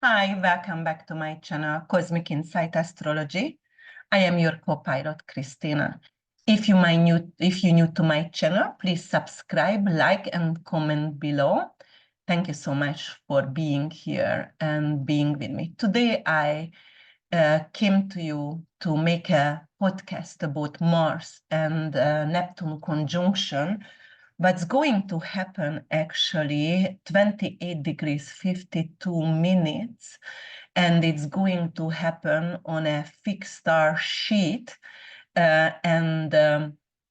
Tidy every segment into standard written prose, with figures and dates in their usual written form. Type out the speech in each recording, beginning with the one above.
Hi, welcome back to my channel, Cosmic Insight Astrology. I am your co-pilot, Christina. If you're new to my channel, please subscribe, like, and comment below. Thank you so much for being here and being with me. Today, I came to you to make a podcast about Mars and Neptune conjunction. What's going to happen actually 28 degrees 52 minutes, and it's going to happen on a fixed star Scheat, and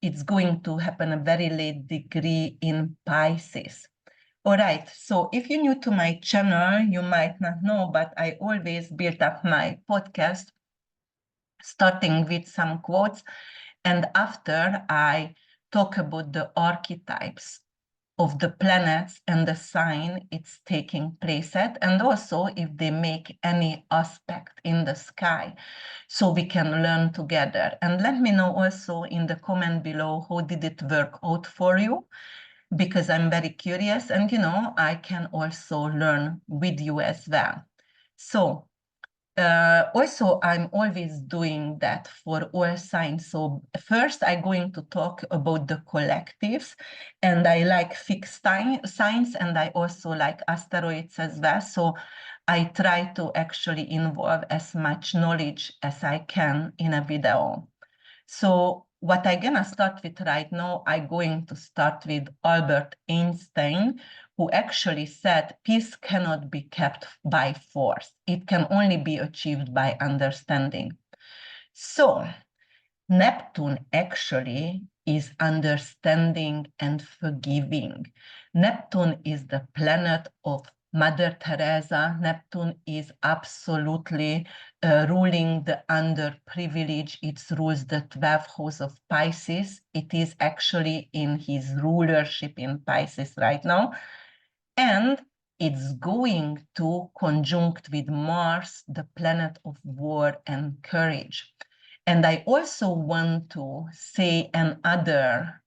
it's going to happen a very late degree in Pisces. All right, so if you're new to my channel, you might not know, but I always built up my podcast starting with some quotes, and after I talk about the archetypes of the planets and the sign it's taking place at, and also if they make any aspect in the sky, so we can learn together. And let me know also in the comment below, how did it work out for you? Because I'm very curious, and I can also learn with you as well. So also, I'm always doing that for all signs. So first, I'm going to talk about the collectives, and I like fixed signs, and I also like asteroids as well. So I try to actually involve as much knowledge as I can in a video. So what I'm gonna start with right now, I'm going to start with Albert Einstein, who actually said peace cannot be kept by force. It can only be achieved by understanding. So Neptune actually is understanding and forgiving. Neptune is the planet of Mother Teresa. Neptune is absolutely ruling the underprivileged. It rules the 12th house of Pisces. It is actually in his rulership in Pisces right now. And it's going to conjunct with Mars, the planet of war and courage. And I also want to say another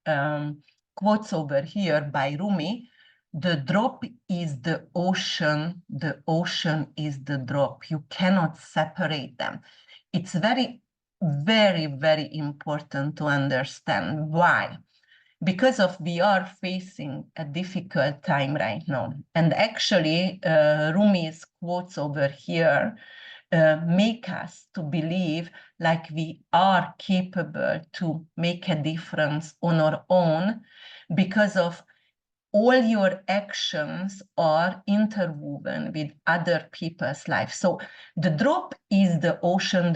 quotes over here by Rumi. The drop is the ocean is the drop. You cannot separate them. It's very, very, very important to understand why. Because of we are facing a difficult time right now. And actually, Rumi's quotes over here make us to believe like we are capable to make a difference on our own, because of all your actions are interwoven with other people's life. So the drop is the ocean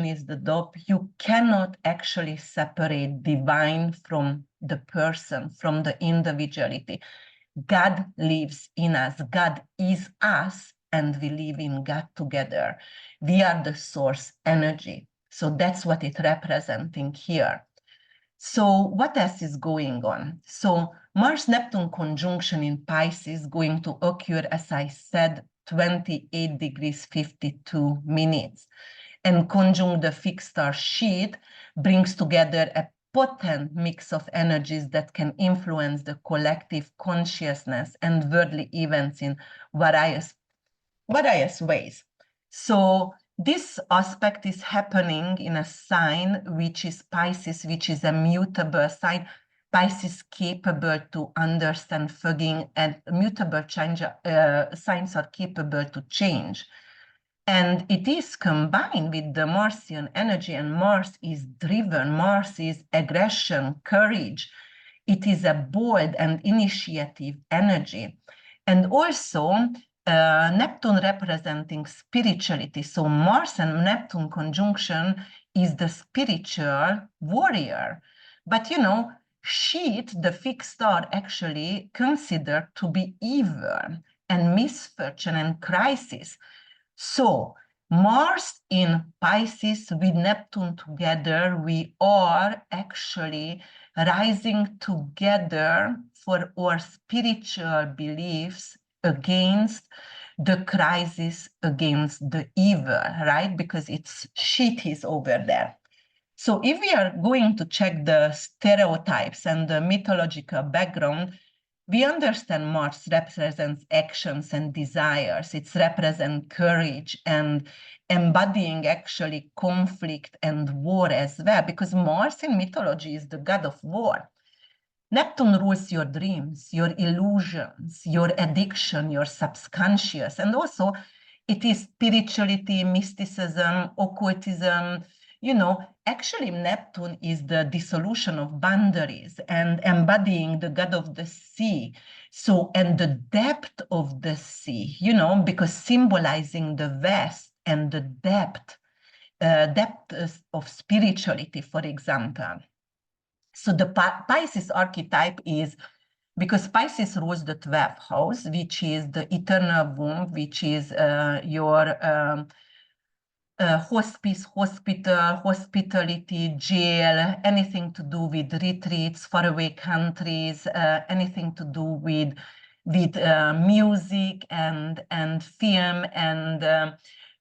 is the drop. You cannot actually separate divine from the person, from the individuality. God lives in us. God is us, and we live in God together. We are the source energy. So that's what it's representing here. So what else is going on? So Mars-Neptune conjunction in Pisces is going to occur, as I said, 28 degrees 52 minutes. And conjunct the fixed star Scheat brings together a potent mix of energies that can influence the collective consciousness and worldly events in various ways. So this aspect is happening in a sign which is Pisces, which is a mutable sign. Pisces capable to understand forgiving, and mutable signs are capable to change. And it is combined with the Martian energy, and Mars is driven. Mars is aggression, courage. It is a bold and initiative energy. And also, Neptune representing spirituality. So Mars and Neptune conjunction is the spiritual warrior. But Scheat, the fixed star, actually considered to be evil and misfortune and crisis. So Mars in Pisces with Neptune together, we are actually rising together for our spiritual beliefs against the crisis, against the evil, right? Because it's Scheat is over there. So if we are going to check the stereotypes and the mythological background, we understand Mars represents actions and desires. It represents courage and embodying actually conflict and war as well, because Mars in mythology is the god of war. Neptune rules your dreams, your illusions, your addiction, your subconscious, and also it is spirituality, mysticism, occultism. Actually Neptune is the dissolution of boundaries and embodying the god of the sea. So, and the depth of the sea, because symbolizing the vast and the depth of spirituality, for example. So the Pisces archetype is, because Pisces rules the 12th house, which is the eternal womb, which is your hospice, hospital, hospitality, jail, anything to do with retreats, faraway countries, anything to do with music and film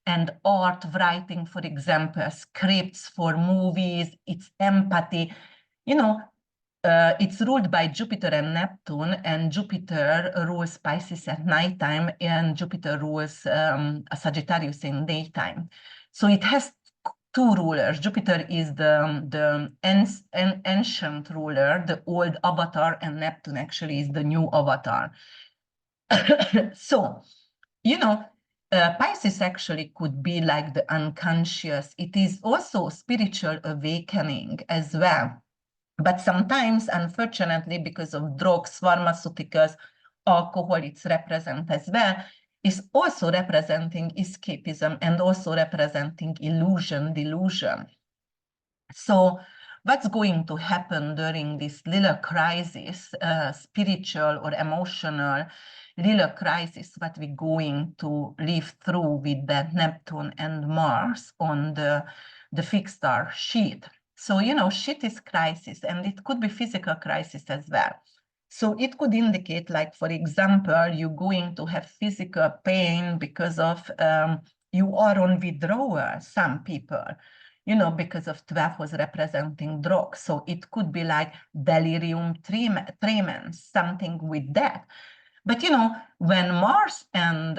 and art, writing, for example, scripts for movies. It's empathy. It's ruled by Jupiter and Neptune, and Jupiter rules Pisces at nighttime, and Jupiter rules Sagittarius in daytime. So it has two rulers. Jupiter is the ancient ruler, the old avatar, and Neptune actually is the new avatar. So, Pisces actually could be like the unconscious. It is also spiritual awakening as well. But sometimes, unfortunately, because of drugs, pharmaceuticals, alcohol, it's represented as well, is also representing escapism and also representing illusion, delusion. So what's going to happen during this little crisis, spiritual or emotional little crisis, what we're going to live through with that Neptune and Mars on the fixed star Scheat. So, Scheat is crisis, and it could be physical crisis as well. So it could indicate, like, for example, you're going to have physical pain because of you are on withdrawal, some people, because of 12 was representing drugs. So it could be like delirium tremens, something with that. But when Mars and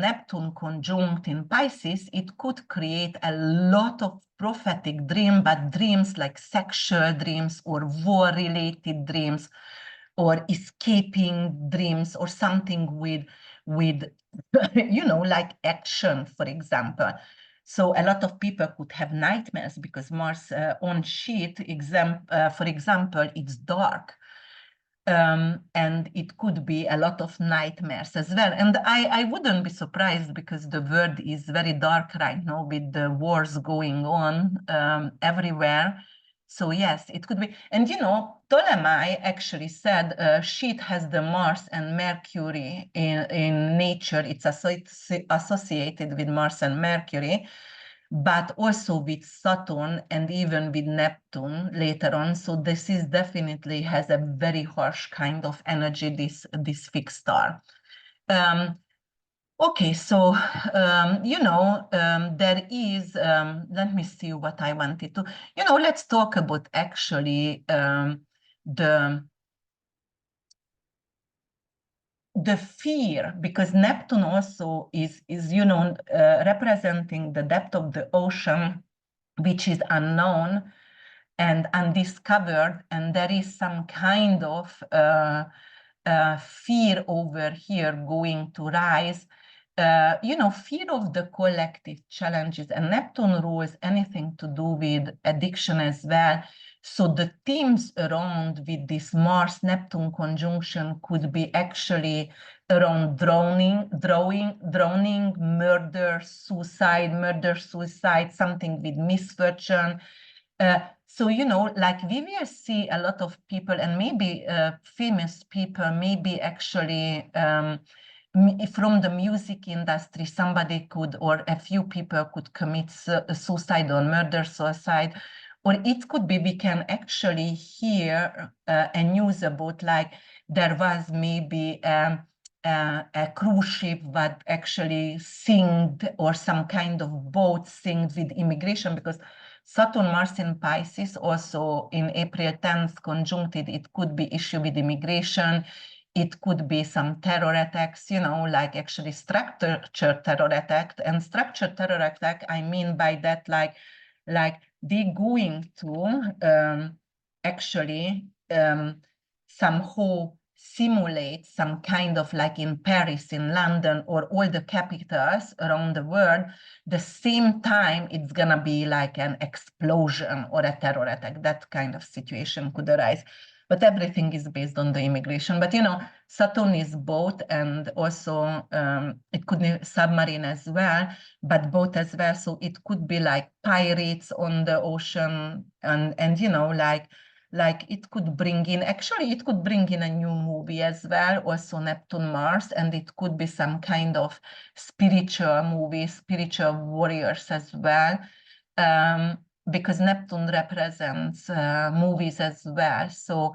Neptune conjunct in Pisces, it could create a lot of prophetic dreams, but dreams like sexual dreams or war-related dreams or escaping dreams or something with like action, for example. So a lot of people could have nightmares because Mars on Scheat, for example, it's dark. And it could be a lot of nightmares as well. And I wouldn't be surprised because the world is very dark right now with the wars going on everywhere. So yes, it could be. And Ptolemy actually said Scheat has the Mars and Mercury in nature. It's associated with Mars and Mercury, but also with Saturn and even with Neptune later on. So this is definitely has a very harsh kind of energy, this fixed star. Okay, so, there is, let me see what I wanted to, let's talk about actually the fear, because Neptune also is representing the depth of the ocean, which is unknown and undiscovered, and there is some kind of fear over here going to rise. Fear of the collective challenges, and Neptune rules anything to do with addiction as well. So the themes around with this Mars-Neptune conjunction could be actually around drowning, murder, suicide, something with misfortune. So, like we will see a lot of people, and maybe famous people, maybe actually from the music industry, somebody could, or a few people could commit suicide or murder, suicide. Or it could be, we can actually hear a news about, like, there was maybe a cruise ship that actually sinked, or some kind of boat sinked with immigration, because Saturn, Mars in Pisces, also in April 10th conjuncted, it could be issue with immigration. It could be some terror attacks, you know, like actually structured terror attack. And structured terror attack, I mean by that, like they're going to actually somehow simulate some kind of, like in Paris, in London, or all the capitals around the world, the same time it's gonna be like an explosion or a terror attack. That kind of situation could arise. But everything is based on the immigration. But you know, Saturn is boat, and also it could be submarine as well, but boat as well. So it could be like pirates on the ocean, and you know, like it could bring in, actually it could bring in a new movie as well, also Neptune Mars, and it could be some kind of spiritual movie, spiritual warriors as well, because Neptune represents movies as well. So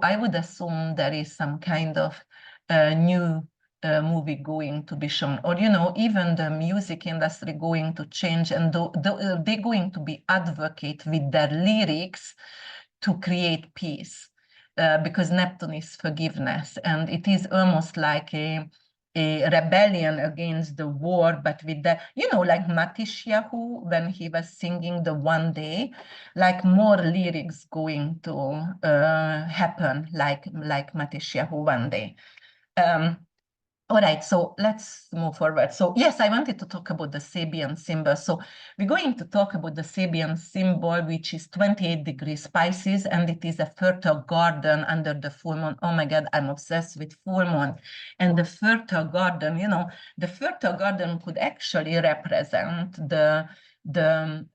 I would assume there is some kind of new movie going to be shown, or you know, even the music industry going to change, and they're going to be advocate with their lyrics to create peace, because Neptune is forgiveness, and it is almost like a rebellion against the war, but with the, you know, like Matisyahu, when he was singing the One Day, like more lyrics going to happen, like Matisyahu One Day. All right, so let's move forward. So yes, I wanted to talk about the Sabian symbol. So we're going to talk about the Sabian symbol, which is 28 degrees Pisces, and it is a fertile garden under the full moon. Oh my God, I'm obsessed with full moon. And the fertile garden, you know, the fertile garden could actually represent the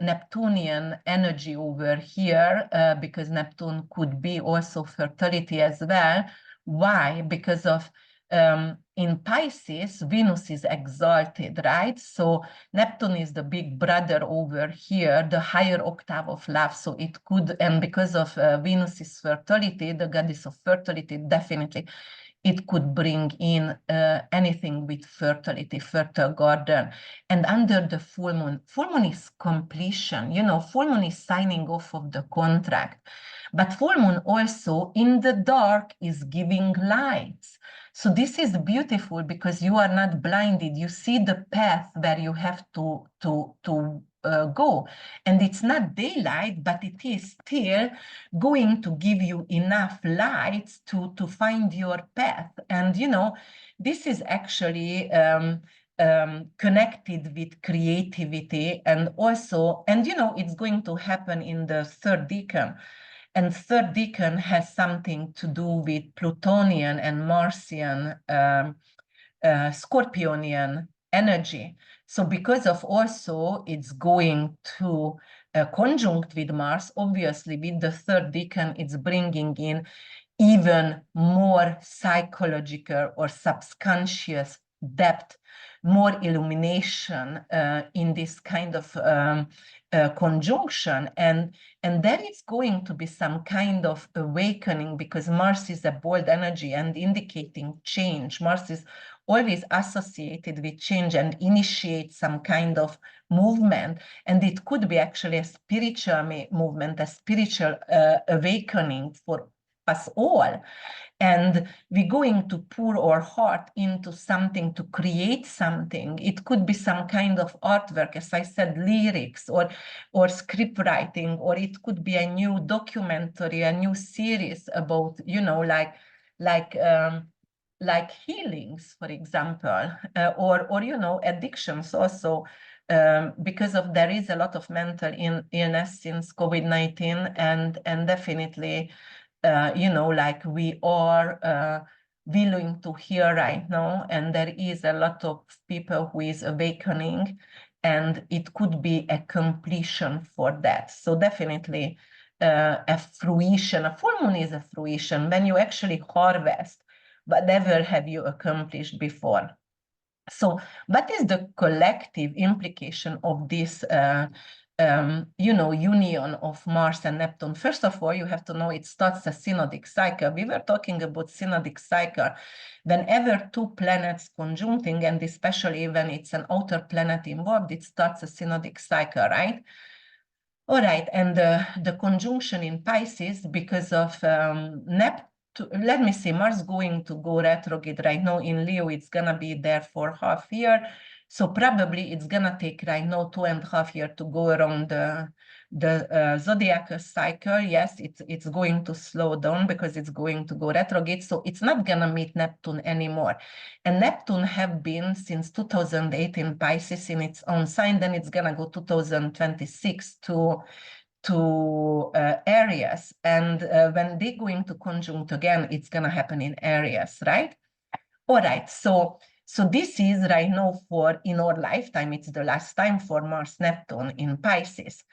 Neptunian energy over here, because Neptune could be also fertility as well. Why? Because of in Pisces, Venus is exalted, right? So Neptune is the big brother over here, the higher octave of love. So it could, and because of Venus's fertility, the goddess of fertility, definitely it could bring in anything with fertility, fertile garden. And under the full moon is completion. You know, full moon is signing off of the contract. But full moon also in the dark is giving lights. So this is beautiful because you are not blinded. You see the path where you have to go. And it's not daylight, but it is still going to give you enough lights to find your path. And, you know, this is actually connected with creativity, and also, and, you know, it's going to happen in the third decan. And third decan has something to do with Plutonian and Martian, Scorpionian energy. So because of also it's going to conjunct with Mars, obviously with the third decan, it's bringing in even more psychological or subconscious depth, more illumination in this kind of conjunction. And there is going to be some kind of awakening, because Mars is a bold energy and indicating change. Mars is always associated with change and initiate some kind of movement. And it could be actually a spiritual movement, a spiritual awakening for us all. And we're going to pour our heart into something, to create something. It could be some kind of artwork, as I said, lyrics or script writing, or it could be a new documentary, a new series about, you know, like healings, for example, or you know, addictions also. Because of there is a lot of mental illness since COVID-19, and definitely you know, like we are willing to hear right now, and there is a lot of people who is awakening, and it could be a completion for that. So definitely a fruition. A full moon is a fruition when you actually harvest whatever have you accomplished before. So what is the collective implication of this you know, union of Mars and Neptune? First of all, you have to know it starts a synodic cycle. We were talking about synodic cycle. Whenever two planets conjuncting, and especially when it's an outer planet involved, it starts a synodic cycle, right? All right, and the conjunction in Pisces because of Neptune. Let me see, Mars going to go retrograde right now in Leo. It's gonna be there for half year. So probably it's gonna take right now 2.5 years to go around the zodiac cycle. Yes, it's going to slow down because it's going to go retrograde. So it's not gonna meet Neptune anymore. And Neptune have been since 2008 in Pisces in its own sign. Then it's gonna go 2026 to Aries, and when they're going to conjunct again, it's gonna happen in Aries, right? All right, so this is right now for in our lifetime, it's the last time for Mars Neptune in Pisces.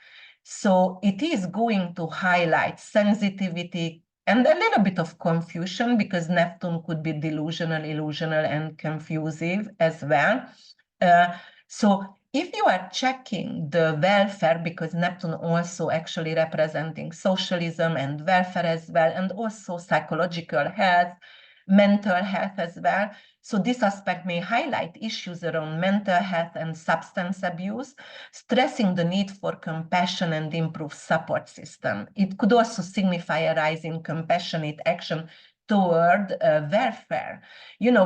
So it is going to highlight sensitivity and a little bit of confusion because Neptune could be delusional, illusional, and confusive as well. So if you are checking the welfare, because Neptune also actually representing socialism and welfare as well, and also psychological health, mental health as well. So this aspect may highlight issues around mental health and substance abuse, stressing the need for compassion and improved support system. It could also signify a rise in compassionate action toward welfare,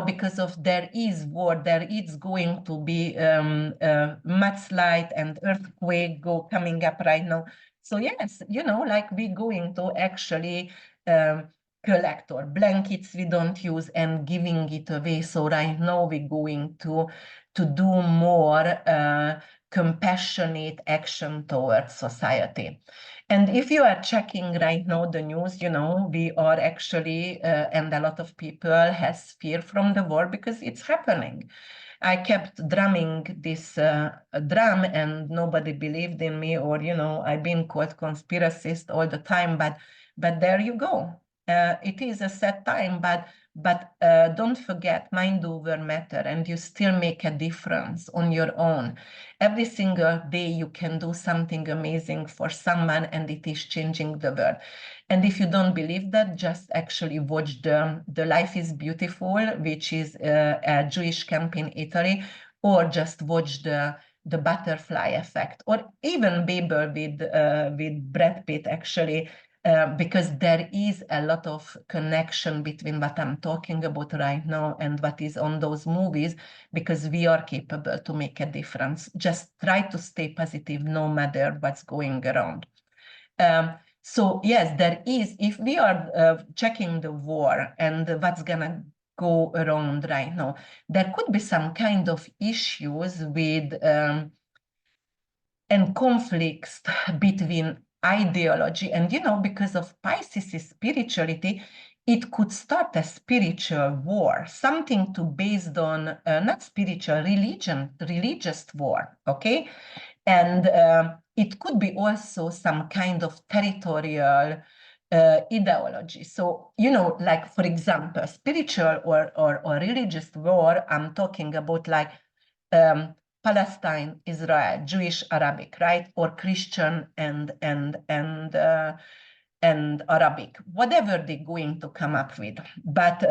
because of there is war, there is going to be mudslide and earthquake coming up right now. So yes, like we're going to actually collect our blankets we don't use and giving it away. So right now we're going to do more compassionate action towards society. And if you are checking right now the news, we are actually, and a lot of people has fear from the war because it's happening. I kept drumming this drum and nobody believed in me, or, I've been called conspiracist all the time, but there you go. It is a sad time, but don't forget, mind over matter, and you still make a difference on your own. Every single day you can do something amazing for someone, and it is changing the world. And if you don't believe that, just actually watch the Life is Beautiful, which is a Jewish camp in Italy, or just watch the Butterfly Effect, or even Babel with Brad Pitt, actually. Because there is a lot of connection between what I'm talking about right now and what is on those movies, because we are capable to make a difference. Just try to stay positive no matter what's going around. So yes, there is, if we are checking the war and what's gonna go around right now, there could be some kind of issues with and conflicts between ideology and, because of Pisces' spirituality, it could start a spiritual war, something to based on not spiritual, religious war, okay? And it could be also some kind of territorial ideology. So, like, for example, spiritual or religious war, I'm talking about like Palestine, Israel, Jewish, Arabic, right? Or Christian and Arabic, whatever they're going to come up with. But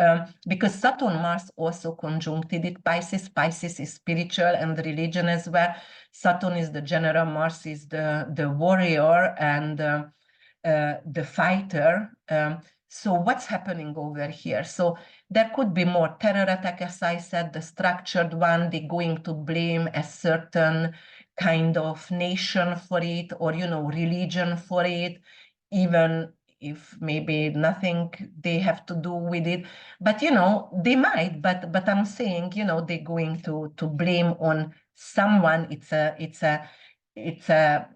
because Saturn, Mars also conjuncted it, Pisces is spiritual and religion as well. Saturn is the general, Mars is the warrior and the fighter. So what's happening over here? So there could be more terror attack, as I said, the structured one, they're going to blame a certain kind of nation for it, or, religion for it, even if maybe nothing they have to do with it. But, they might, but I'm saying, they're going to blame on someone. It's a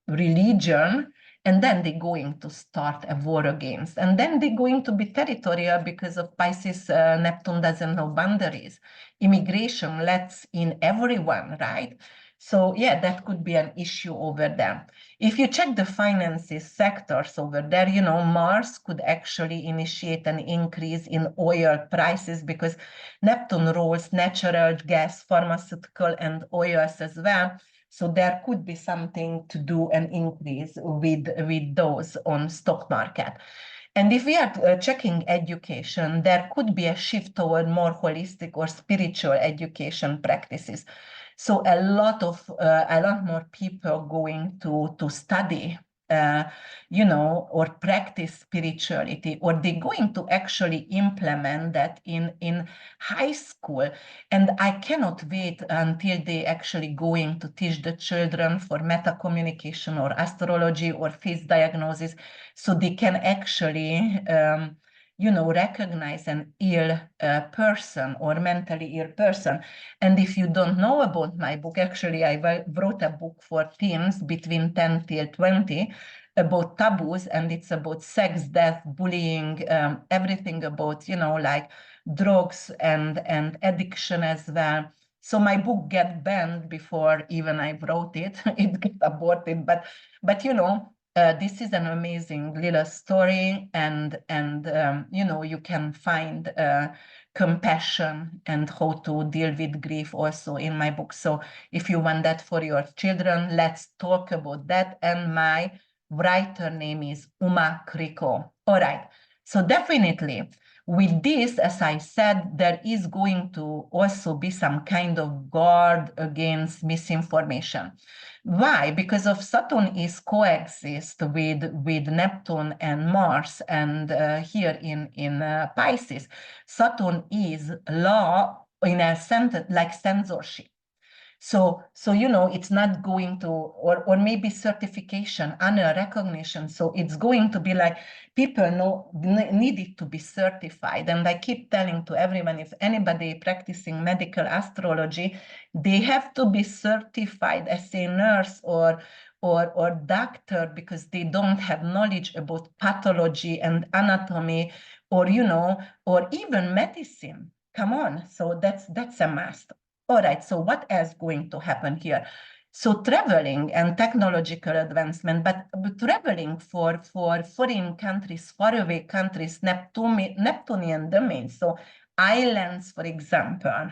religion, and then they're going to start a war against. And then they're going to be territorial because of Pisces, Neptune doesn't know boundaries. Immigration lets in everyone, right? So yeah, that could be an issue over there. If you check the finances sectors over there, Mars could actually initiate an increase in oil prices because Neptune rules natural gas, pharmaceutical, and oils as well. So there could be something to do an increase with those on stock market. And if we are checking education, there could be a shift toward more holistic or spiritual education practices. So a lot more people going to study, you know, or practice spirituality, or they're going to actually implement that in high school. And I cannot wait until they actually going to teach the children for meta communication or astrology or face diagnosis, so they can actually you know, recognize an ill person or mentally ill person. And if you don't know about my book, actually, I wrote a book for teens between 10 till 20 about taboos, and it's about sex, death, bullying, everything about, you know, like drugs and addiction as well. So my book get banned before even I wrote it. It got aborted, but you know, this is an amazing little story, and you know, you can find compassion and how to deal with grief also in my book. So if you want that for your children, let's talk about that. And my writer name is Uma Kriko. All right, so definitely with this, as I said, there is going to also be some kind of guard against misinformation. Why? Because of Saturn is coexist with Neptune and Mars, and here in Pisces, Saturn is law in a sense like censorship. So you know, it's not going to, or maybe certification, honor, recognition. So it's going to be like people needed to be certified. And I keep telling to everyone, if anybody practicing medical astrology, they have to be certified as a nurse or doctor, because they don't have knowledge about pathology and anatomy, or you know, or even medicine. Come on, so that's a must. All right, so what else going to happen here? So traveling and technological advancement, but traveling for foreign countries, faraway countries, Neptunian domains, so islands, for example.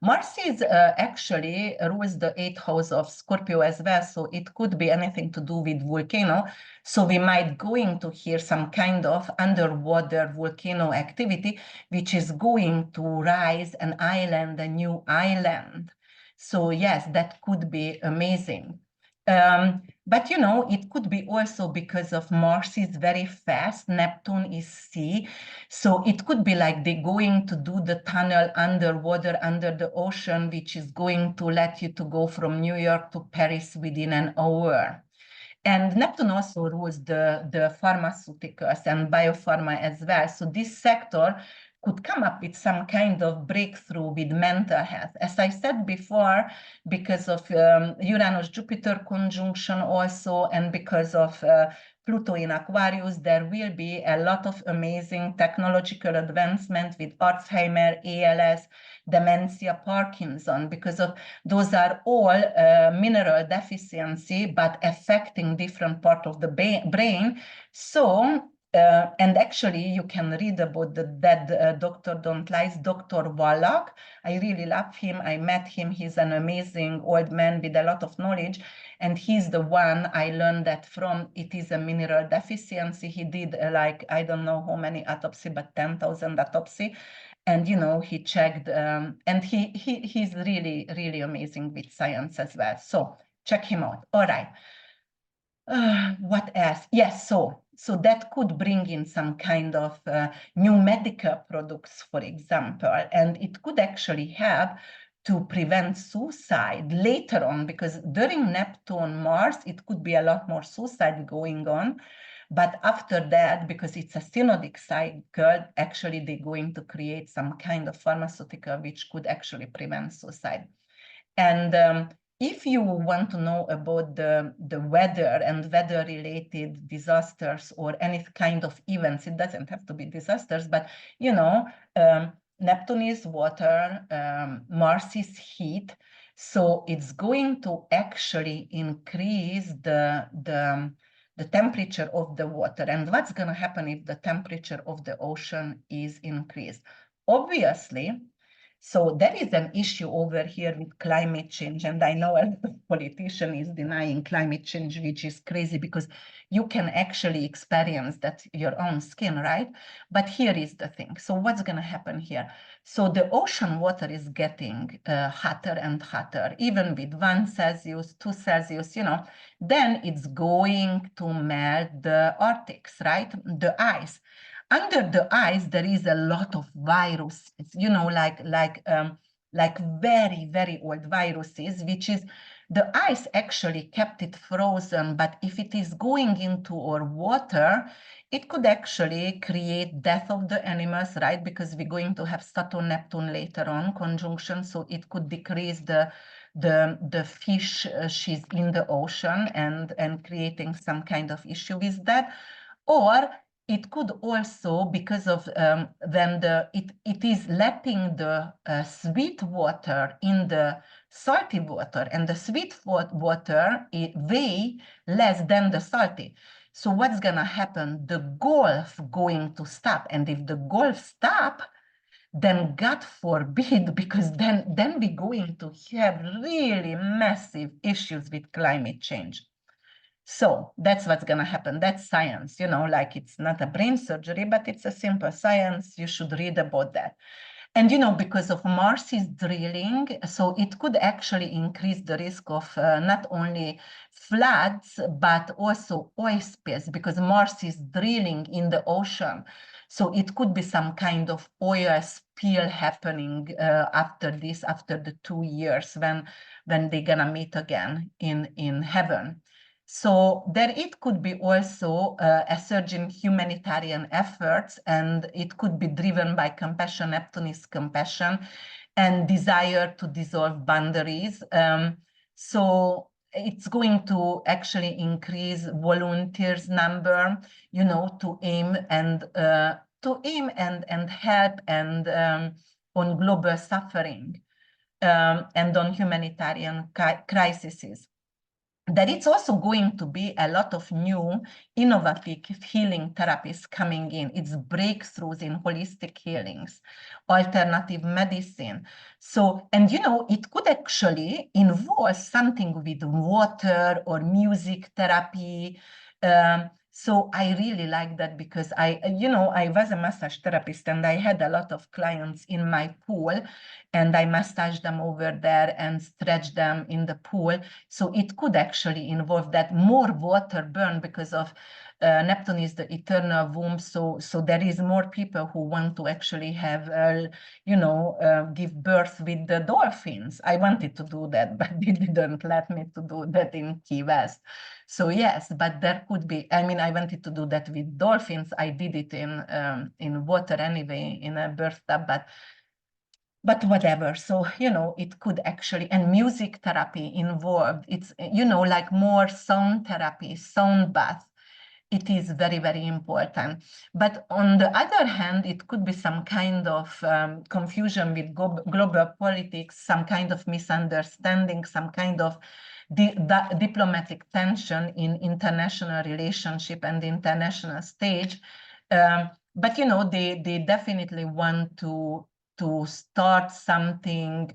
Mars is actually rules the 8th house of Scorpio as well, so it could be anything to do with volcano. So we might going to hear some kind of underwater volcano activity, which is going to rise an island, a new island. So yes, that could be amazing. But you know, it could be also because of Mars is very fast, Neptune is sea. So it could be like they're going to do the tunnel underwater, under the ocean, which is going to let you to go from New York to Paris within an hour. And Neptune also rules the pharmaceuticals and biopharma as well. So this sector could come up with some kind of breakthrough with mental health. As I said before, because of Uranus-Jupiter conjunction also, and because of Pluto in Aquarius, there will be a lot of amazing technological advancement with Alzheimer, ALS, dementia, Parkinson, because of those are all mineral deficiency, but affecting different part of the brain. So and actually, you can read about the dead Dr. Don't Lies, Dr. Wallach. I really love him. I met him. He's an amazing old man with a lot of knowledge. And he's the one I learned that from. It is a mineral deficiency. He did like, I don't know how many autopsy, but 10,000 autopsy. And, you know, he checked, and he's really, really amazing with science as well. So check him out. All right. What else? Yes, so that could bring in some kind of new medical products, for example, and it could actually help to prevent suicide later on, because during Neptune, Mars, it could be a lot more suicide going on. But after that, because it's a synodic cycle, actually they're going to create some kind of pharmaceutical which could actually prevent suicide. And if you want to know about the weather and weather-related disasters or any kind of events, it doesn't have to be disasters, but you know, Neptune is water, Mars is heat, so it's going to actually increase the temperature of the water. And what's going to happen if the temperature of the ocean is increased? Obviously, So there is an issue over here with climate change, and I know a lot of politician is denying climate change, which is crazy because you can actually experience that your own skin, right? But here is the thing. So what's going to happen here? So the ocean water is getting hotter and hotter, even with 1 Celsius, 2 Celsius, you know, then it's going to melt the Arctics, right? The ice. Under the ice, there is a lot of viruses, you know, like very, very old viruses, which is the ice actually kept it frozen. But if it is going into our water, it could actually create death of the animals, right? Because we're going to have Saturn, Neptune later on conjunction. So it could decrease the fish she's in the ocean and creating some kind of issue with that. Or it could also, because of when it is letting the sweet water in the salty water, and the sweet water weigh less than the salty. So what's gonna happen? The Gulf going to stop, and if the Gulf stop, then God forbid, because then we're going to have really massive issues with climate change. So that's what's going to happen. That's science, you know, like it's not a brain surgery, but it's a simple science. You should read about that. And, you know, because of Mars is drilling, so it could actually increase the risk of not only floods, but also oil spills, because Mars is drilling in the ocean. So it could be some kind of oil spill happening after the 2 years when they're going to meet again in heaven. So there it could be also a surge in humanitarian efforts, and it could be driven by compassion, Neptune is compassion, and desire to dissolve boundaries. So it's going to actually increase volunteers number, you know, to aim and help and on global suffering and on humanitarian crises. That it's also going to be a lot of new innovative healing therapies coming in. It's breakthroughs in holistic healings, alternative medicine. So, and you know, it could actually involve something with water or music therapy. So I really like that because I was a massage therapist and I had a lot of clients in my pool and I massaged them over there and stretched them in the pool. So it could actually involve that more water burn because of Neptune is the eternal womb. So there is more people who want to actually have, give birth with the dolphins. I wanted to do that, but they didn't let me to do that in Key West. So yes, but there could be, I mean, I wanted to do that with dolphins. I did it in water anyway, in a birth tub, but whatever. So, you know, it could actually, and music therapy involved, it's, you know, like more sound therapy, sound bath. It is very, very important. But on the other hand, it could be some kind of confusion with global politics, some kind of misunderstanding, some kind of diplomatic tension in international relationship and the international stage. But, you know, they definitely want to start something.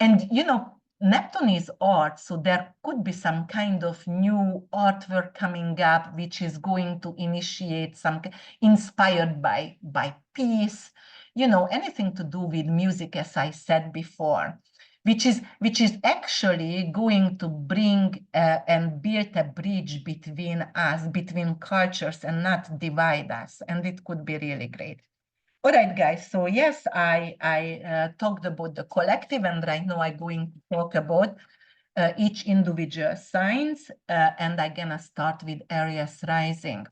And, you know, Neptune is art, so there could be some kind of new artwork coming up, which is going to initiate some, inspired by peace, you know, anything to do with music, as I said before, which is actually going to bring and build a bridge between us, between cultures, and not divide us. And it could be really great. All right, guys. So yes, I talked about the collective, and right now I'm going to talk about each individual signs, and I'm gonna start with Aries rising.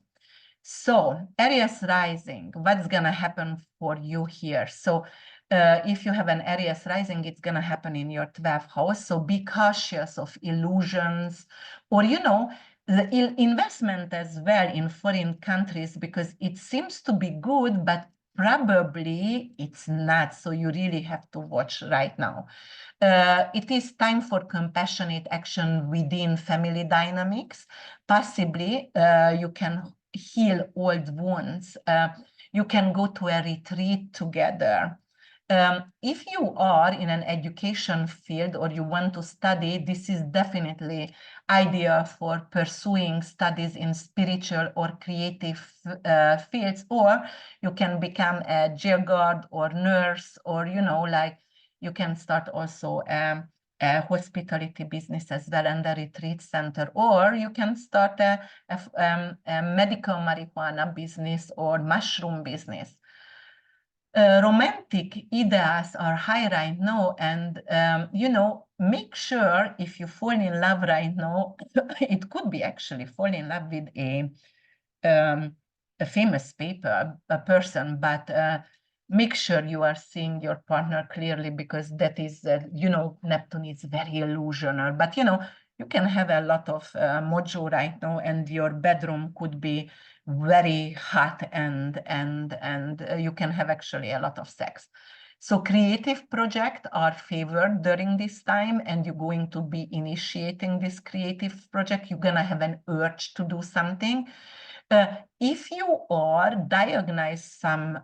So Aries rising, what's gonna happen for you here? So if you have an Aries rising, it's gonna happen in your 12th house. So be cautious of illusions, or you know, the investment as well in foreign countries, because it seems to be good, but probably it's not. So you really have to watch right now. It is time for compassionate action within family dynamics. Possibly you can heal old wounds. You can go to a retreat together. If you are in an education field or you want to study, this is definitely ideal for pursuing studies in spiritual or creative fields, or you can become a jail guard or nurse, or, you know, like you can start also a hospitality business as well and a retreat center, or you can start a medical marijuana business or mushroom business. Romantic ideas are high right now, and you know, make sure if you fall in love right now, it could be actually fall in love with a famous person, but make sure you are seeing your partner clearly, because that is, you know, Neptune is very illusional, but you know, you can have a lot of mojo right now, and your bedroom could be very hot, and you can have actually a lot of sex. So creative projects are favored during this time, and you're going to be initiating this creative project. You're gonna have an urge to do something. If you are diagnosed some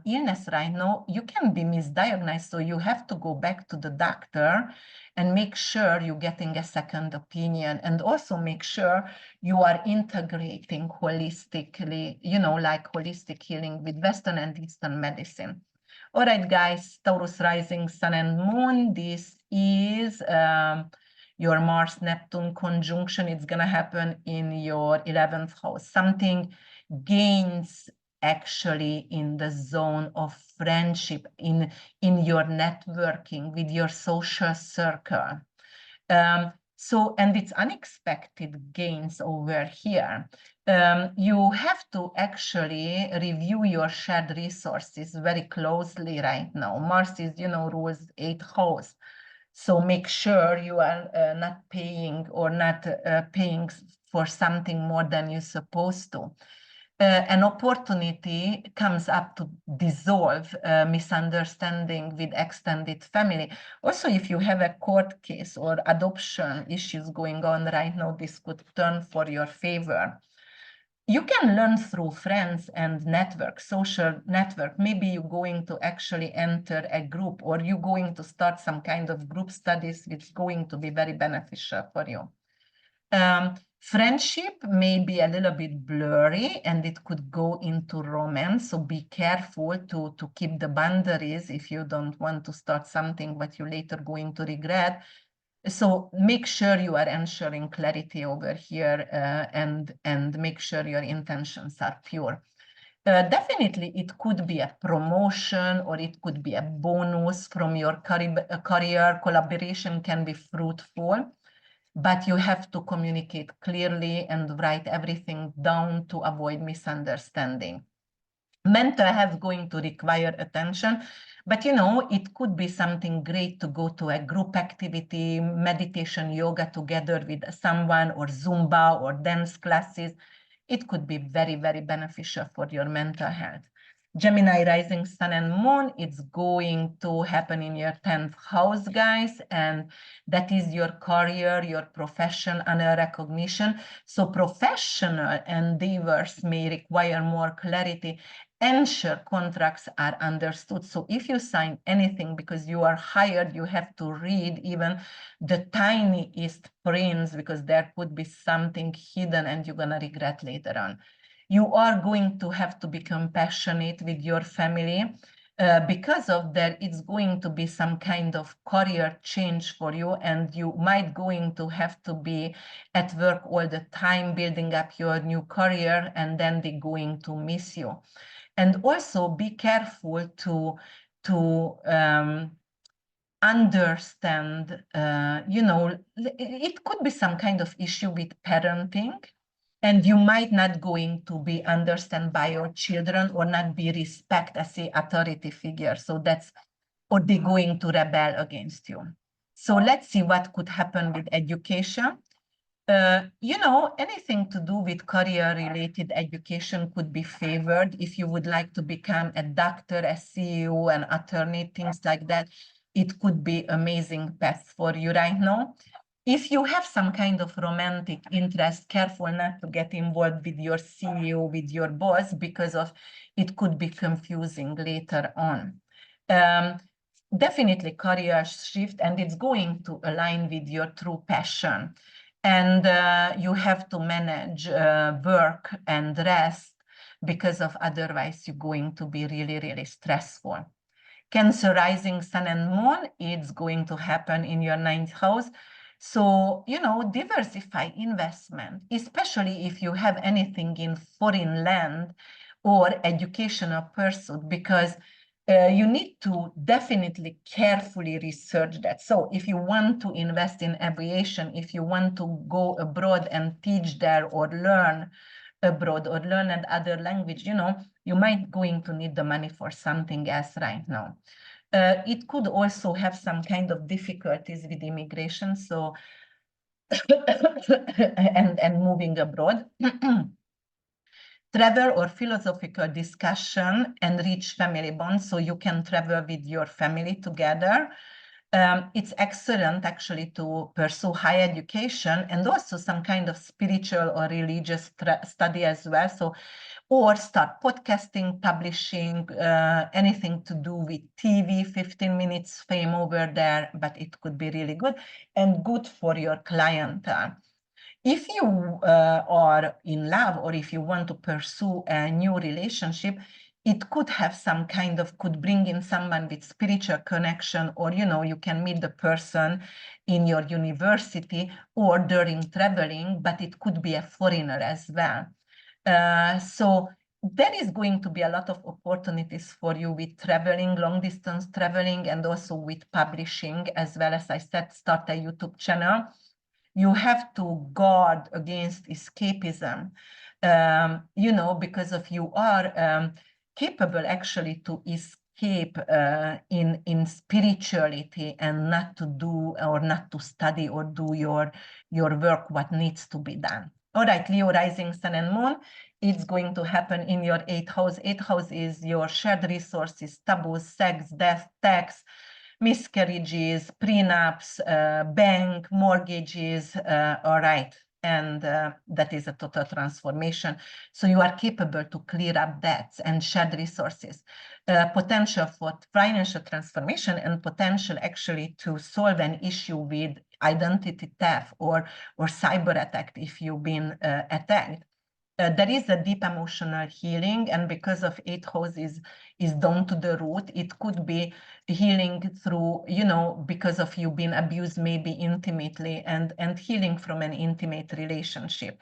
illness right now, you can be misdiagnosed, so you have to go back to the doctor and make sure you're getting a second opinion, and also make sure you are integrating holistically, you know, like holistic healing with Western and Eastern medicine. All right, guys, Taurus rising, sun and moon. This is your Mars-Neptune conjunction. It's going to happen in your 11th house. Something gains actually in the zone of friendship, in your networking with your social circle. And it's unexpected gains over here. You have to actually review your shared resources very closely right now. Mars is, you know, rules 8th house. So make sure you are not paying paying for something more than you're supposed to. An opportunity comes up to dissolve misunderstanding with extended family. Also, if you have a court case or adoption issues going on right now, this could turn for your favor. You can learn through friends and network, social network. Maybe you're going to actually enter a group, or you're going to start some kind of group studies, which is going to be very beneficial for you. Friendship may be a little bit blurry, and it could go into romance. So be careful to keep the boundaries if you don't want to start something but you're later going to regret. So make sure you are ensuring clarity over here, and make sure your intentions are pure. Definitely, it could be a promotion, or it could be a bonus from your career. Collaboration can be fruitful, but you have to communicate clearly and write everything down to avoid misunderstanding. Mental health going to require attention, but you know, it could be something great to go to a group activity, meditation, yoga together with someone, or Zumba or dance classes. It could be very, very beneficial for your mental health. Gemini rising, sun and moon, it's going to happen in your 10th house, guys, and that is your career, your profession, and recognition. So professional endeavors may require more clarity. Ensure contracts are understood. So if you sign anything because you are hired, you have to read even the tiniest prints, because there could be something hidden and you're gonna regret later on. You are going to have to be compassionate with your family. Because of that, it's going to be some kind of career change for you, and you might going to have to be at work all the time, building up your new career, and then they're going to miss you. And also be careful to understand, you know, it could be some kind of issue with parenting, and you might not going to be understood by your children, or not be respected as a authority figure. So that's, or they're going to rebel against you. So let's see what could happen with education. You know, anything to do with career-related education could be favored. If you would like to become a doctor, a CEO, an attorney, things like that, it could be amazing path for you right now. If you have some kind of romantic interest, careful not to get involved with your CEO, with your boss, because of it could be confusing later on. Definitely career shift, and it's going to align with your true passion. And you have to manage work and rest, because of otherwise you're going to be really, really stressful. Cancer rising sun and moon, it's going to happen in your 9th house. So, diversify investment, especially if you have anything in foreign land or educational pursuit, because you need to definitely carefully research that. So if you want to invest in aviation, if you want to go abroad and teach there or learn abroad or learn another language, you might going to need the money for something else right now. It could also have some kind of difficulties with immigration, so and moving abroad. Travel or philosophical discussion enrich family bonds, so you can travel with your family together. It's excellent actually to pursue higher education and also some kind of spiritual or religious study as well. So, or start podcasting, publishing, anything to do with TV, 15 minutes fame over there, but it could be really good and good for your clientele. If you are in love, or if you want to pursue a new relationship, it could have some kind of, could bring in someone with spiritual connection, or, you can meet the person in your university or during traveling, but it could be a foreigner as well. So there is going to be a lot of opportunities for you with traveling, long distance traveling, and also with publishing, as well as I said, start a YouTube channel. You have to guard against escapism, because of you are capable actually to escape in spirituality, and not to do or not to study or do your work, what needs to be done. All right, Leo rising sun and moon, it's going to happen in your 8th house. 8th house is your shared resources, taboos, sex, death, tax, miscarriages, prenups, bank, mortgages, all right. And that is a total transformation. So you are capable to clear up debts and shared resources. Potential for financial transformation, and potential actually to solve an issue with identity theft or cyber attack if you've been attacked. There is a deep emotional healing, and because of 8th house is down to the root, it could be healing through, because of you being abused maybe intimately, and healing from an intimate relationship,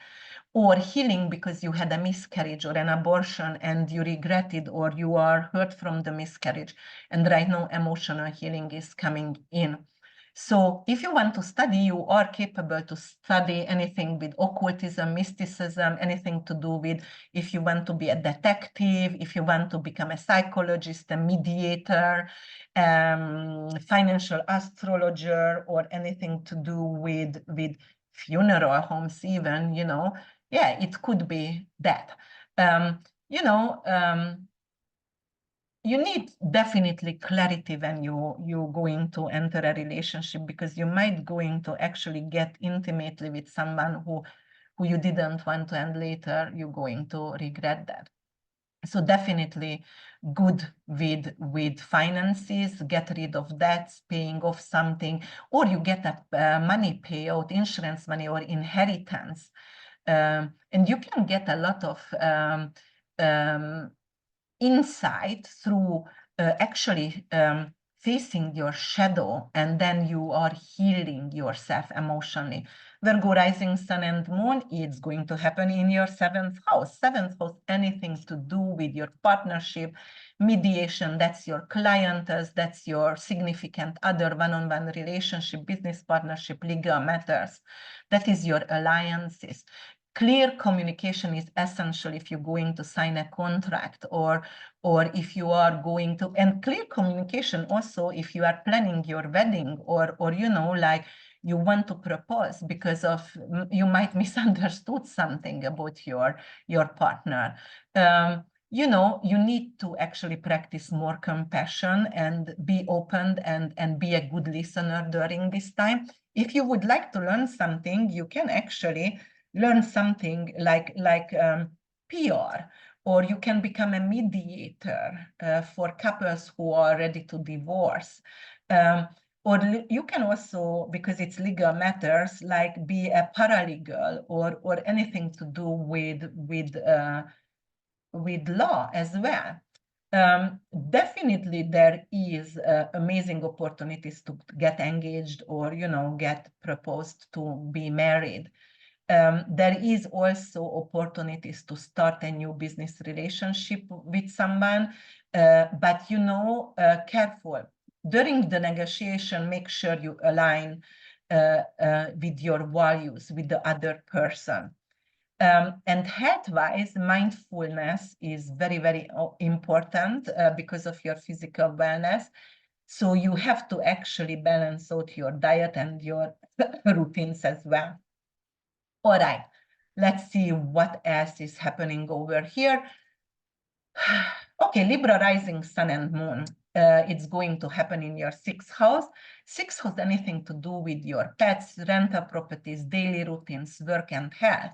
or healing because you had a miscarriage or an abortion and you regret it, or you are hurt from the miscarriage, and right now emotional healing is coming in. So if you want to study, you are capable to study anything with occultism, mysticism, anything to do with, if you want to be a detective, if you want to become a psychologist, a mediator, financial astrologer, or anything to do with funeral homes even, yeah, it could be that. You need definitely clarity when you're going to enter a relationship, because you might going to actually get intimately with someone who you didn't want to, and later you're going to regret that. So definitely good with finances, get rid of debts, paying off something, or you get a money payout, insurance money or inheritance. And you can get a lot of insight through actually facing your shadow, and then you are healing yourself emotionally. Virgo rising sun and moon, it's going to happen in your 7th house. 7th house, anything to do with your partnership, mediation, that's your clients, that's your significant other, one-on-one relationship, business partnership, legal matters. That is your alliances. Clear communication is essential if you're going to sign a contract, or if you are going to, and clear communication also if you are planning your wedding, or like you want to propose, because of you might misunderstood something about your partner. You need to actually practice more compassion and be open and be a good listener during this time. If you would like to learn something, you can actually learn something like PR, or you can become a mediator for couples who are ready to divorce. Or you can also, because it's legal matters, like be a paralegal or anything to do with law as well. Definitely there is amazing opportunities to get engaged or, get proposed to be married. There is also opportunities to start a new business relationship with someone, but careful. During the negotiation, make sure you align with your values, with the other person. And health-wise, mindfulness is very, very important because of your physical wellness. So you have to actually balance out your diet and your routines as well. All right, let's see what else is happening over here. Okay, Libra rising sun and moon. It's going to happen in your 6th house. 6th house, anything to do with your pets, rental properties, daily routines, work and health.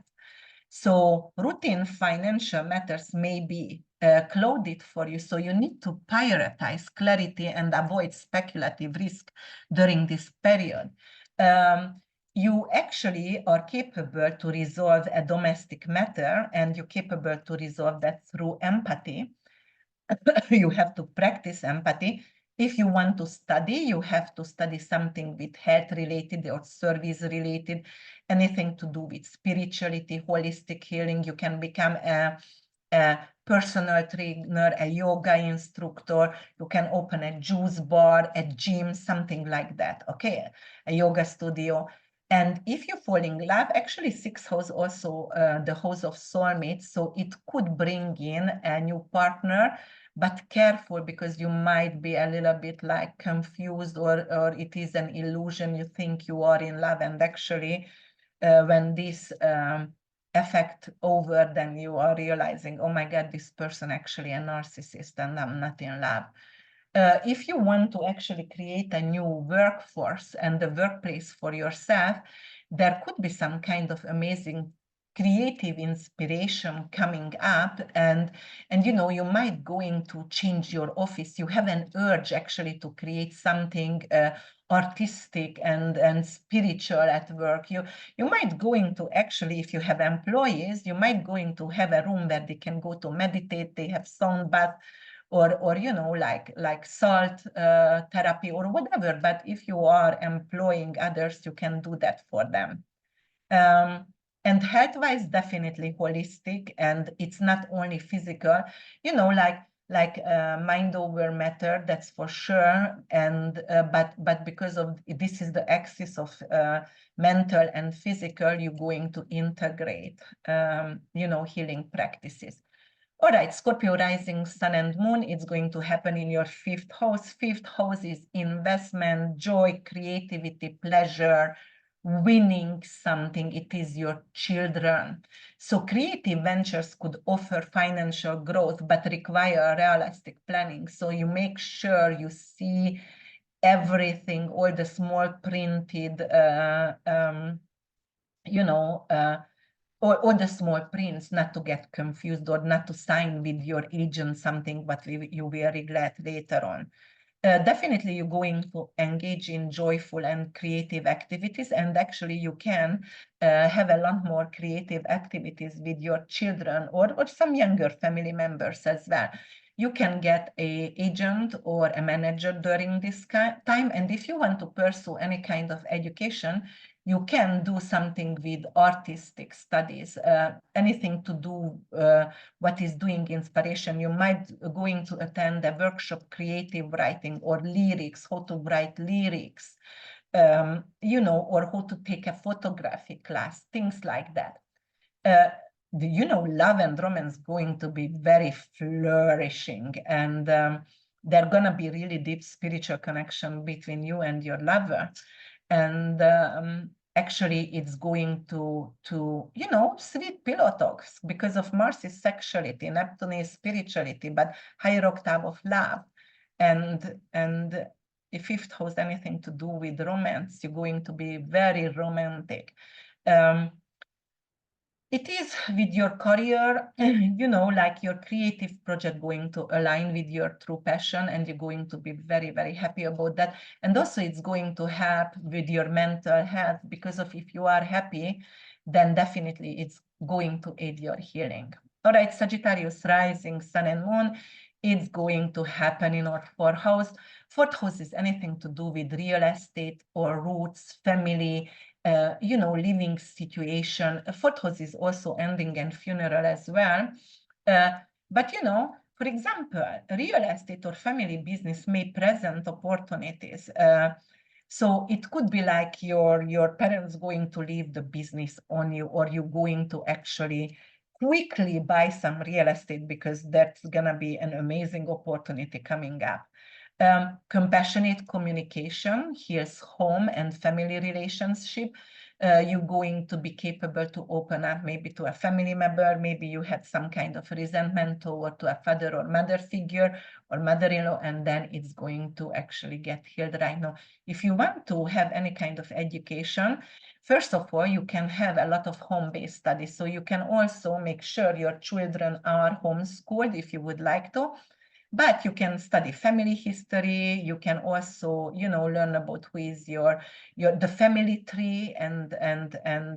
So routine financial matters may be clouded for you. So you need to prioritize clarity and avoid speculative risk during this period. You actually are capable to resolve a domestic matter, and you're capable to resolve that through empathy. You have to practice empathy. If you want to study, you have to study something with health related or service related, anything to do with spirituality, holistic healing. You can become a personal trainer, a yoga instructor. You can open a juice bar, a gym, something like that, okay? A yoga studio. And if you fall in love, actually 6th house also the house of soulmates, so it could bring in a new partner, but careful, because you might be a little bit like confused, or it is an illusion. You think you are in love, and actually when this effect over, then you are realizing, oh my God, this person actually a narcissist and I'm not in love. If you want to actually create a new workforce and the workplace for yourself, there could be some kind of amazing creative inspiration coming up, and you might going to change your office. You have an urge actually to create something artistic and spiritual at work. You might going to actually, if you have employees, you might going to have a room where they can go to meditate. They have sound bath, or like salt therapy or whatever. But if you are employing others, you can do that for them. And health-wise, definitely holistic, and it's not only physical, like mind over matter, that's for sure. And but because of this is the axis of mental and physical, you're going to integrate healing practices. All right, Scorpio rising sun and moon, it's going to happen in your 5th house. 5th house is investment, joy, creativity, pleasure, winning something. It is your children. So creative ventures could offer financial growth, but require realistic planning. So you make sure you see everything, all the small printed, or the small prints, not to get confused or not to sign with your agent something, but you will regret later on. Definitely you're going to engage in joyful and creative activities, and actually you can have a lot more creative activities with your children or some younger family members as well. You can get an agent or a manager during this time, and if you want to pursue any kind of education, you can do something with artistic studies, anything to do what is doing inspiration. You might going to attend a workshop, creative writing or lyrics, how to write lyrics, or how to take a photography class, things like that. Love and romance going to be very flourishing, and they're gonna be really deep spiritual connection between you and your lover. And actually it's going to sweet pillow talks, because of Mars is sexuality, Neptune is spirituality, but higher octave of love. And if 5th house anything to do with romance, you're going to be very romantic. It is with your career, you know, like your creative project going to align with your true passion, and you're going to be very, very happy about that. And also it's going to help with your mental health, because of if you are happy, then definitely it's going to aid your healing. All right, Sagittarius rising, sun and moon, it's going to happen in our fourth house. Fourth house is anything to do with real estate or roots, family, you know, living situation. Fourth house is also ending and funeral as well. But, you know, for example, real estate or family business may present opportunities. So it could be like your parents going to leave the business on you, or you going to actually quickly buy some real estate, because that's gonna be an amazing opportunity coming up. Compassionate communication heals home and family relationship. You're going to be capable to open up maybe to a family member. Maybe you had some kind of resentment toward to a father or mother figure or mother-in-law, and then it's going to actually get healed right now. If you want to have any kind of education, first of all, you can have a lot of home-based studies. So you can also make sure your children are homeschooled if you would like to. But you can study family history. You can also, you know, learn about who is the family tree, and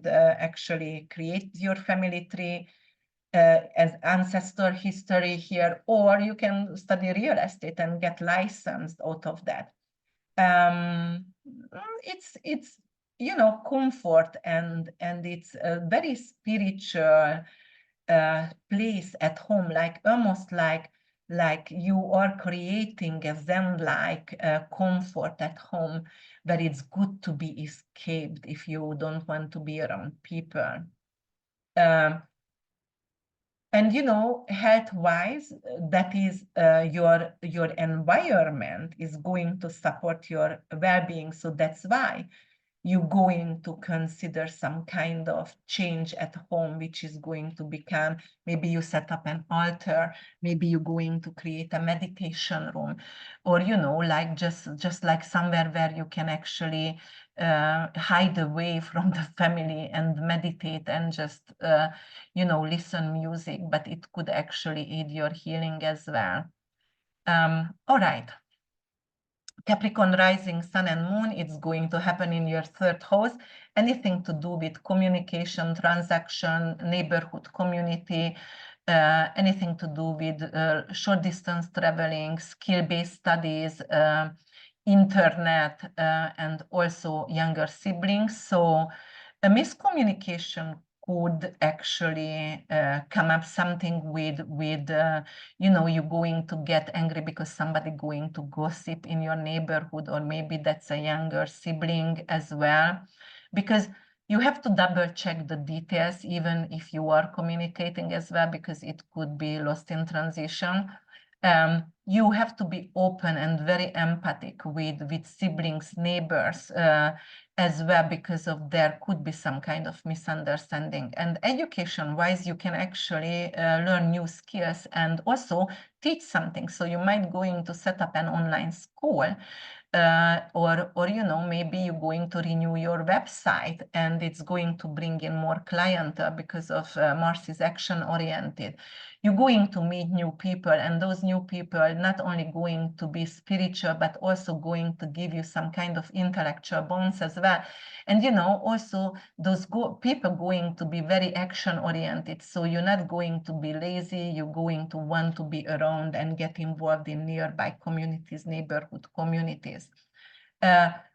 actually create your family tree as ancestor history here. Or you can study real estate and get licensed out of that. It's you know, comfort, and it's a very spiritual place at home, like almost like you are creating a Zen-like comfort at home, where it's good to be escaped if you don't want to be around people. And you know, health-wise, that is your environment is going to support your well-being. So that's why you're going to consider some kind of change at home, which is going to become, maybe you set up an altar, maybe you're going to create a meditation room, or, you know, like just like somewhere where you can actually hide away from the family and meditate and just, you know, listen music, but it could actually aid your healing as well. All right. Capricorn rising, sun and moon, it's going to happen in your third house. Anything to do with communication, transaction, neighborhood, community, anything to do with short distance traveling, skill-based studies, internet, and also younger siblings. So a miscommunication could actually come up, something with you know, you're going to get angry because somebody going to gossip in your neighborhood, or maybe that's a younger sibling as well, because you have to double check the details even if you are communicating as well, because it could be lost in transition. You have to be open and very empathic with siblings, neighbors, as well, because of there could be some kind of misunderstanding. And education-wise, you can actually learn new skills and also teach something. So you might going to set up an online school, or you know, maybe you're going to renew your website, and it's going to bring in more clientele because of Mars is action-oriented. You're going to meet new people, and those new people are not only going to be spiritual, but also going to give you some kind of intellectual bonds as well. And you know, also those people going to be very action-oriented. So you're not going to be lazy. You're going to want to be around and get involved in nearby communities, neighborhood communities.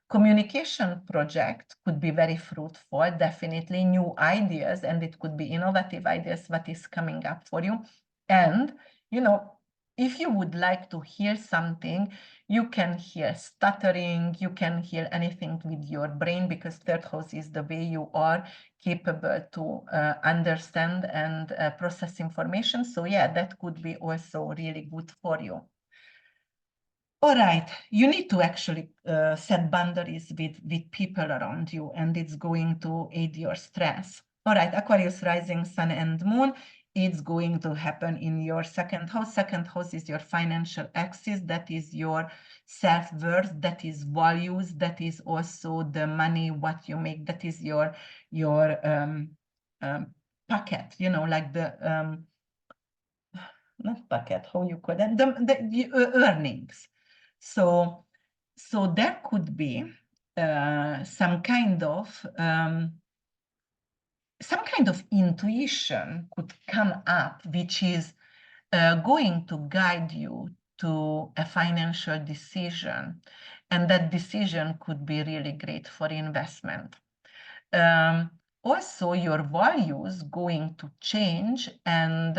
Communication project could be very fruitful, definitely new ideas, and it could be innovative ideas, what is coming up for you. And, you know, if you would like to hear something, you can hear stuttering, you can hear anything with your brain, because third house is the way you are capable to understand and process information. So yeah, that could be also really good for you. All right, you need to actually set boundaries with people around you, and it's going to aid your stress. All right, Aquarius rising, sun and moon, it's going to happen in your second house. Second house is your financial axis. That is your self-worth, that is values, that is also the money, what you make, that is your pocket, you know, like the not pocket, how you call that, the earnings. So there could be some kind of intuition could come up, which is going to guide you to a financial decision, and that decision could be really great for investment. Also, your values going to change, and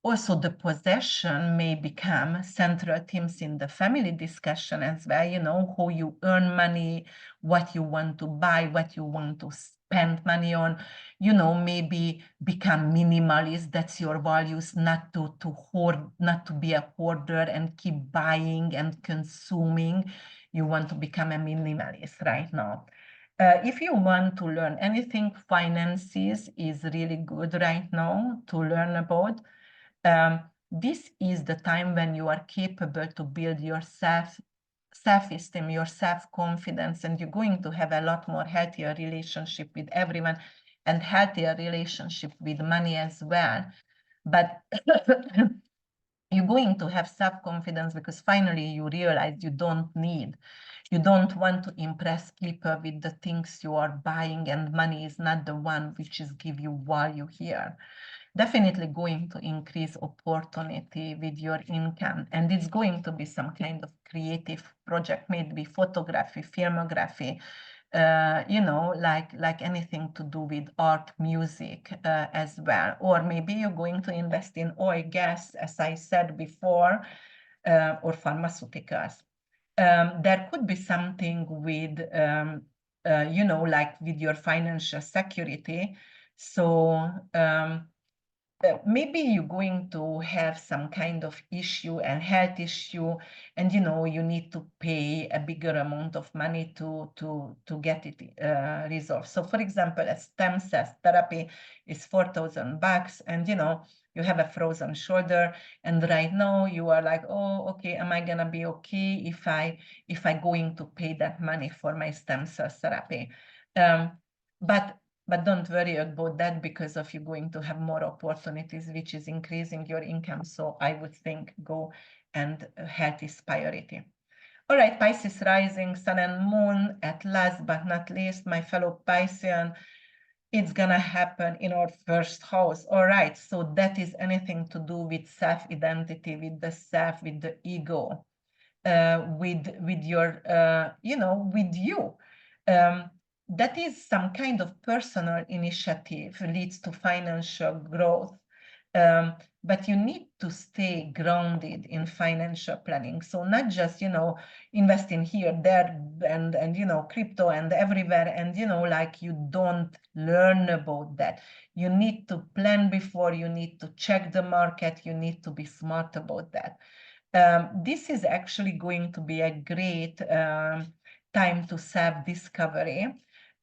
also the possession may become central themes in the family discussion as well, you know, how you earn money, what you want to buy, what you want to spend money on, you know, maybe become minimalist. That's your values, not to hoard, not to be a hoarder and keep buying and consuming. You want to become a minimalist right now. If you want to learn anything, finances is really good right now to learn about. This is the time when you are capable to build your self-esteem, your self-confidence, and you're going to have a lot more healthier relationship with everyone and healthier relationship with money as well. But you're going to have self-confidence because finally you realize you don't want to impress people with the things you are buying, and money is not the one which is give you value here. Definitely going to increase opportunity with your income, and it's going to be some kind of creative project, maybe photography, filmography, you know, like anything to do with art, music as well. Or maybe you're going to invest in oil, gas, as I said before, or pharmaceuticals. There could be something with, you know, like with your financial security. So maybe you're going to have some kind of issue, and health issue, and you know you need to pay a bigger amount of money to get it resolved. So for example, a stem cell therapy is $4,000, and you know you have a frozen shoulder, and right now you are like, oh, okay, am I gonna be okay if I going to pay that money for my stem cell therapy? But don't worry about that, because of you going to have more opportunities, which is increasing your income. So I would think go, and health is priority. All right, Pisces rising, sun and moon. At last but not least, my fellow Piscean, it's gonna happen in our first house. All right, so that is anything to do with self-identity, with the self, with the ego, with your, you know, with you. That is some kind of personal initiative, leads to financial growth. But you need to stay grounded in financial planning. So not just, you know, investing here, there, and you know, crypto and everywhere, and you know, like you don't learn about that. You need to plan before, you need to check the market, you need to be smart about that. This is actually going to be a great time to self-discovery.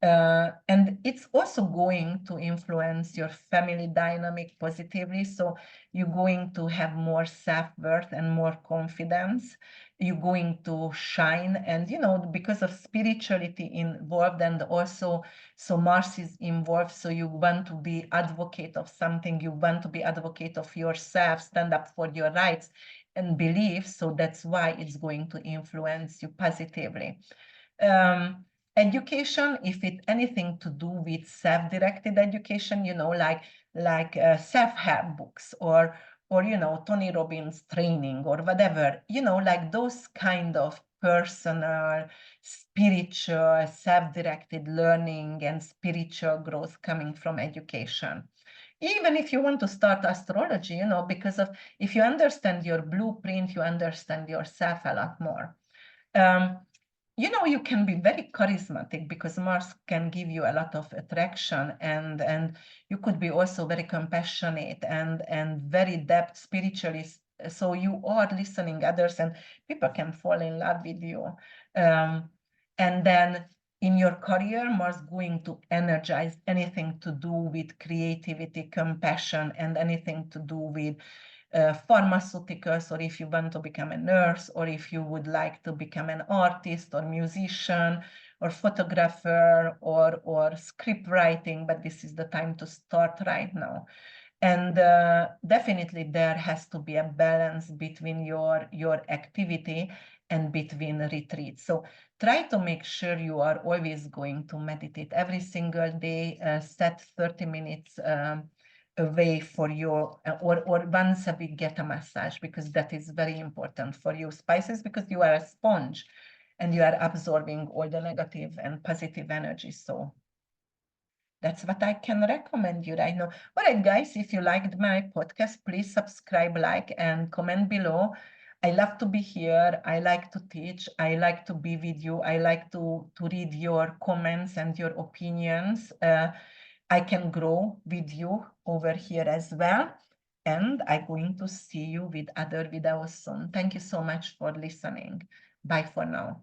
And it's also going to influence your family dynamic positively. So you're going to have more self-worth and more confidence. You're going to shine, and you know, because of spirituality involved, and also so Mars is involved. So you want to be advocate of something, you want to be advocate of yourself, stand up for your rights and beliefs. So that's why it's going to influence you positively. Education, if it anything to do with self-directed education, you know, like self-help books, or you know, Tony Robbins training, or whatever, you know, like those kind of personal, spiritual, self-directed learning and spiritual growth coming from education. Even if you want to start astrology, you know, because of, if you understand your blueprint, you understand yourself a lot more. You know, you can be very charismatic because Mars can give you a lot of attraction, and you could be also very compassionate and very depth spiritually. So you are listening others, and people can fall in love with you. And then in your career, Mars going to energize anything to do with creativity, compassion, and anything to do with pharmaceuticals, or if you want to become a nurse, or if you would like to become an artist or musician, or photographer or script writing, but this is the time to start right now. And definitely there has to be a balance between your activity and between retreats. So try to make sure you are always going to meditate every single day, set 30 minutes away for your, or once a week get a massage, because that is very important for you, Spices, because you are a sponge and you are absorbing all the negative and positive energy. So that's what I can recommend you right now. All right, guys, if you liked my podcast, please subscribe, like, and comment below. I love to be here. I like to teach. I like to be with you. I like to read your comments and your opinions. I can grow with you over here as well. And I'm going to see you with other videos soon. Thank you so much for listening. Bye for now.